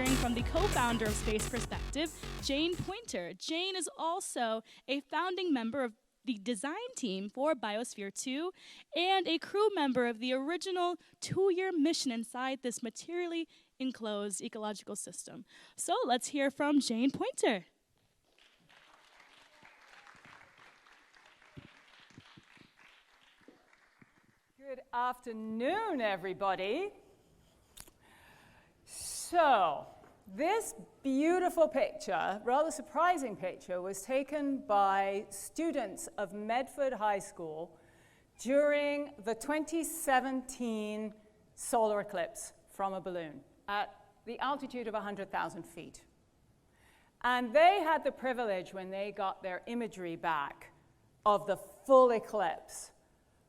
hearing from the co-founder of Space Perspective, Jane Poynter. Jane is also a founding member of the design team for Biosphere 2 and a crew member of the original 2-year mission inside this materially enclosed ecological system. So let's hear from Jane Poynter. Good afternoon, everybody. So, this beautiful picture, rather surprising picture, was taken by students of Medford High School during the 2017 solar eclipse from a balloon at the altitude of 100,000 feet. And they had the privilege, when they got their imagery back of the full eclipse,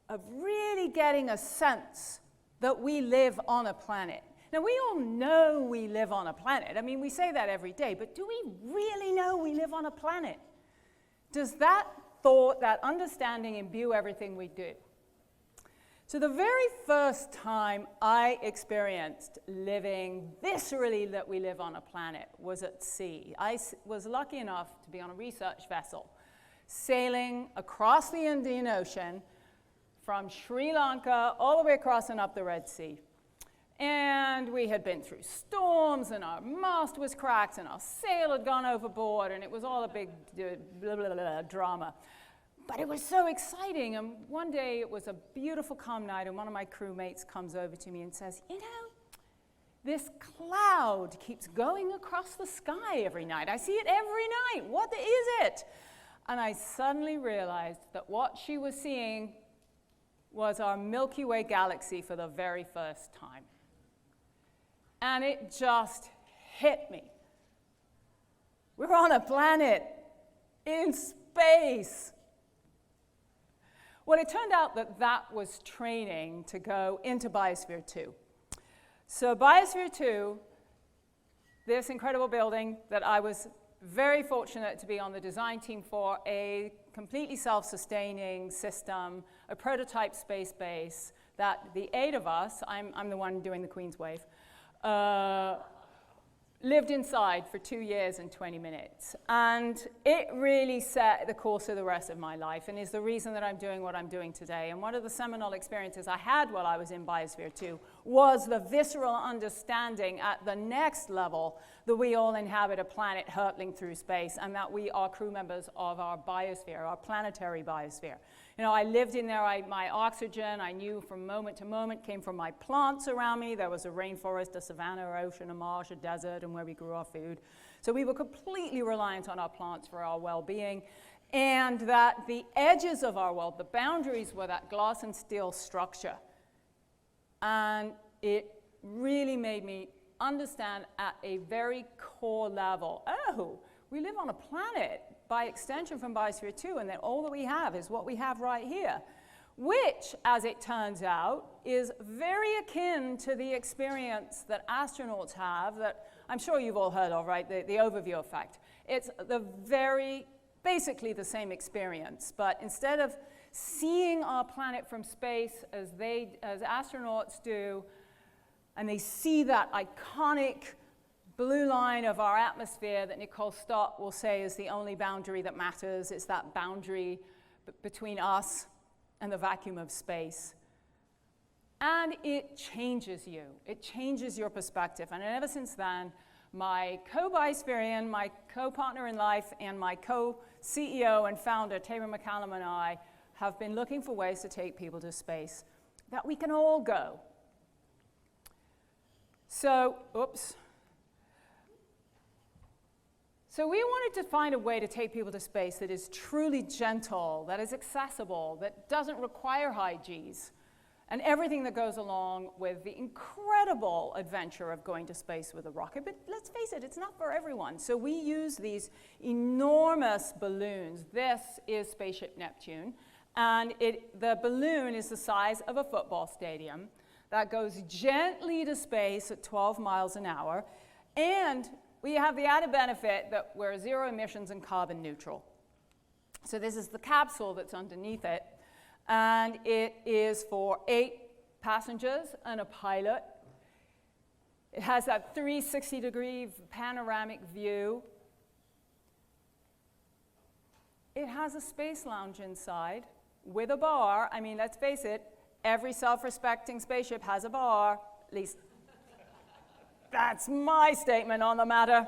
of really getting a sense that we live on a planet. Now, we all know we live on a planet. I mean, we say that every day, but do we really know we live on a planet? Does that thought, that understanding imbue everything we do? So the very first time I experienced living viscerally that we live on a planet was at sea. I was lucky enough to be on a research vessel sailing across the Indian Ocean from Sri Lanka all the way across and up the Red Sea. And we had been through storms, and our mast was cracked, and our sail had gone overboard, and it was all a big blah, blah, blah, drama. But it was so exciting, and one day it was a beautiful calm night, and one of my crewmates comes over to me and says, you know, this cloud keeps going across the sky every night. I see it every night. What is it? And I suddenly realized that what she was seeing was our Milky Way galaxy for the very first time. And it just hit me. We're on a planet in space. Well, it turned out that that was training to go into Biosphere 2. So Biosphere 2, this incredible building that I was very fortunate to be on the design team for, a completely self-sustaining system, a prototype space base that the 8 of us, I'm the one doing the Queen's Wave, lived inside for 2 years and 20 minutes. And it really set the course of the rest of my life and is the reason that I'm doing what I'm doing today. And one of the seminal experiences I had while I was in Biosphere 2 was the visceral understanding at the next level that we all inhabit a planet hurtling through space and that we are crew members of our biosphere, our planetary biosphere. You know, I lived in there, my oxygen, I knew from moment to moment, came from my plants around me. There was a rainforest, a savanna, an ocean, a marsh, a desert, and where we grew our food. So we were completely reliant on our plants for our well-being, and that the edges of our world, the boundaries, were that glass and steel structure. And it really made me understand at a very core level, oh, we live on a planet by extension from Biosphere 2, and that all that we have is what we have right here, which, as it turns out, is very akin to the experience that astronauts have that I'm sure you've all heard of, right? The overview effect. It's basically the same experience, but instead of seeing our planet from space as astronauts do, and they see that iconic blue line of our atmosphere that Nicole Stott will say is the only boundary that matters. It's that boundary between us and the vacuum of space. And it changes you. It changes your perspective. And ever since then, my co-Biospherean, my co-partner in life, and my co-CEO and founder, Taylor McCallum, and I have been looking for ways to take people to space that we can all go. So, So we wanted to find a way to take people to space that is truly gentle, that is accessible, that doesn't require high Gs, and everything that goes along with the incredible adventure of going to space with a rocket. But let's face it, it's not for everyone. So we use these enormous balloons. This is Spaceship Neptune, and the balloon is the size of a football stadium that goes gently to space at 12 miles an hour, and we have the added benefit that we're zero emissions and carbon neutral. So this is the capsule that's underneath it, and it is for 8 passengers and a pilot. It has that 360-degree panoramic view. It has a space lounge inside with a bar. I mean, let's face it, every self-respecting spaceship has a bar. At least that's my statement on the matter.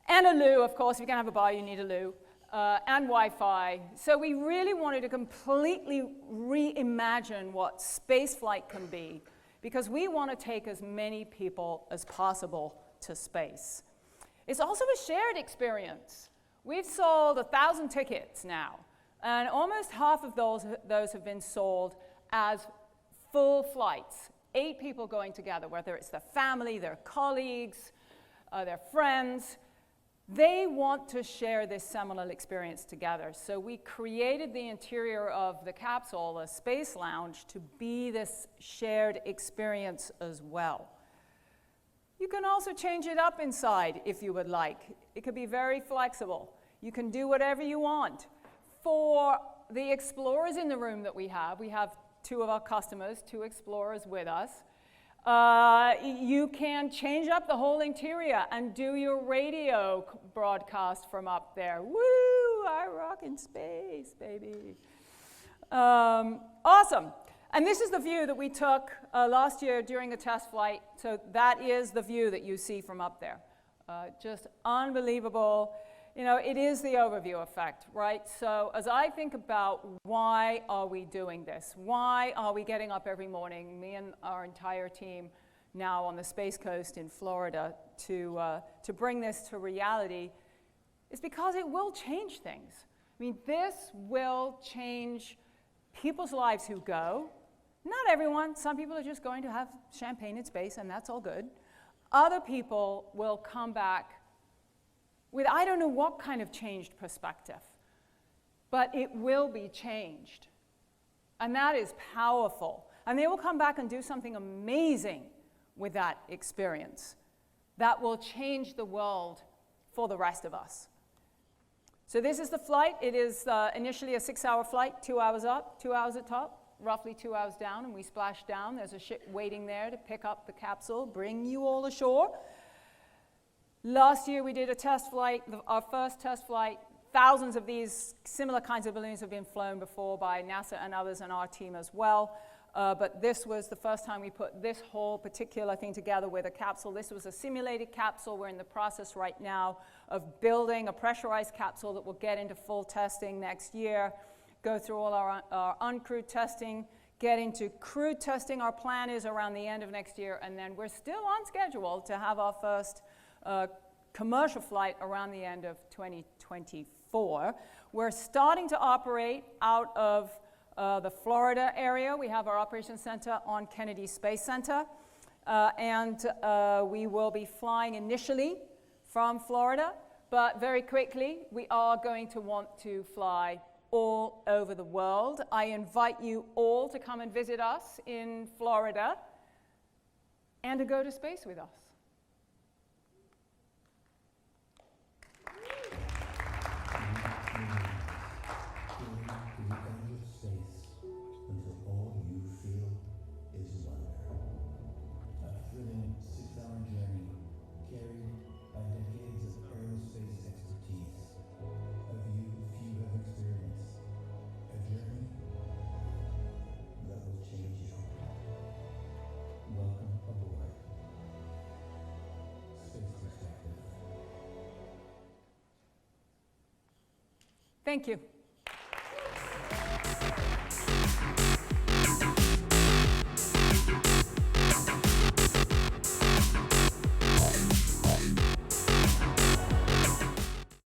And a loo, of course. If you're going to have a bar, you need a loo. And Wi-Fi. So we really wanted to completely reimagine what spaceflight can be, because we want to take as many people as possible to space. It's also a shared experience. We've sold 1,000 tickets now, and almost half of those have been sold as full flights. 8 people going together, whether it's their family, their colleagues, their friends. They want to share this seminal experience together. So we created the interior of the capsule, a space lounge, to be this shared experience as well. You can also change it up inside if you would like. It could be very flexible. You can do whatever you want. For the explorers in the room that we have 2 of our customers, 2 explorers with us. You can change up the whole interior and do your radio broadcast from up there. Woo! I rock in space, baby. Awesome. And this is the view that we took last year during a test flight. So that is the view that you see from up there. Just unbelievable. You know, it is the overview effect, right? So as I think about why are we doing this? Why are we getting up every morning, me and our entire team now on the Space Coast in Florida, to bring this to reality? It's because it will change things. I mean, this will change people's lives who go. Not everyone. Some people are just going to have champagne in space, and that's all good. Other people will come back with I don't know what kind of changed perspective, but it will be changed. And that is powerful. And they will come back and do something amazing with that experience that will change the world for the rest of us. So this is the flight. It is initially a 6-hour flight, 2 hours up, 2 hours at top, roughly 2 hours down, and we splash down. There's a ship waiting there to pick up the capsule, bring you all ashore. Last year we did a test flight, our first test flight. Thousands of these similar kinds of balloons have been flown before by NASA and others and our team as well. But this was the first time we put this whole particular thing together with a capsule. This was a simulated capsule. We're in the process right now of building a pressurized capsule that will get into full testing next year, go through all our uncrewed testing, get into crewed testing. Our plan is around the end of next year, and then we're still on schedule to have our first commercial flight around the end of 2024. We're starting to operate out of the Florida area. We have our operations center on Kennedy Space Center, and we will be flying initially from Florida, but very quickly we are going to want to fly all over the world. I invite you all to come and visit us in Florida and to go to space with us. Thank you.